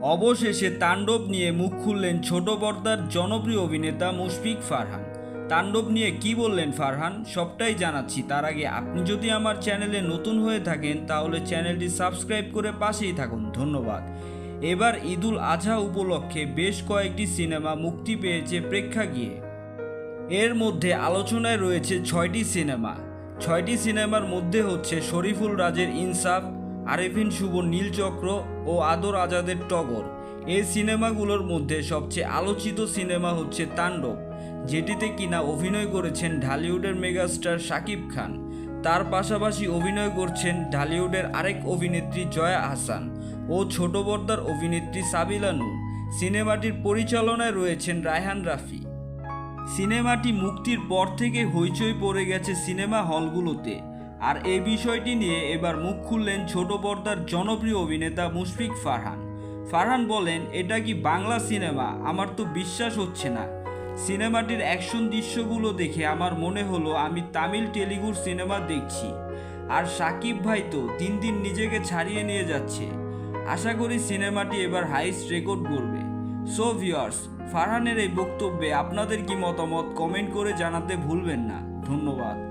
অবশেষে তাণ্ডব নিয়ে মুখ খুললেন ছোট পর্দার জনপ্রিয় অভিনেতা মুশফিক ফারহান। তাণ্ডব নিয়ে কি বললেন ফারহান সবটাই জানাচ্ছি। তার আগে আপনি যদি আমার চ্যানেলে নতুন হয়ে থাকেন তাহলে চ্যানেলটি সাবস্ক্রাইব করে পাশেই থাকুন, ধন্যবাদ। এবার ঈদুল আজহা উপলক্ষে বেশ কয়েকটি সিনেমা মুক্তি পেয়েছে প্রেক্ষাগৃহে। এর মধ্যে আলোচনায় রয়েছে 6টি সিনেমা। 6টি সিনেমার মধ্যে হচ্ছে শরীফুল রাজের ইনসাফ, আরেফিন শুভর নীলচক্র ও আদর আজাদের টগর। এই সিনেমাগুলোর মধ্যে সবচেয়ে আলোচিত সিনেমা হচ্ছে তাণ্ডব, যেটিতে কিনা অভিনয় করেছেন ঢালিউডের মেগাস্টার শাকিব খান। তার পাশাপাশি অভিনয় করছেন ঢালিউডের আরেক অভিনেত্রী জয়া আহসান ও ছোট পর্দার অভিনেত্রী সাবিলা নূর। সিনেমাটির পরিচালনায় রয়েছেন রায়হান রাফি। সিনেমাটি মুক্তির পর থেকে হইচই পড়ে গেছে সিনেমা হলগুলোতে। আর এই বিষয়টি নিয়ে এবার মুখ খুললেন ছোট পর্দার জনপ্রিয় অভিনেতা মুশফিক ফারহান। ফারহান বলেন, এটা কি বাংলা সিনেমা? আমার তো বিশ্বাস হচ্ছে না। সিনেমাটির অ্যাকশন দৃশ্যগুলো দেখে আমার মনে হলো আমি তামিল তেলুগুর সিনেমা দেখছি। আর সাকিব ভাই তো দিন দিন নিজেকে ছাড়িয়ে নিয়ে যাচ্ছে। আশা করি সিনেমাটি এবার হাইস্ট রেকর্ড করবে। সো ভিউয়ার্স, ফারহানের এই বক্তব্যে আপনাদের কি মতামত কমেন্ট করে জানাতে ভুলবেন না। ধন্যবাদ।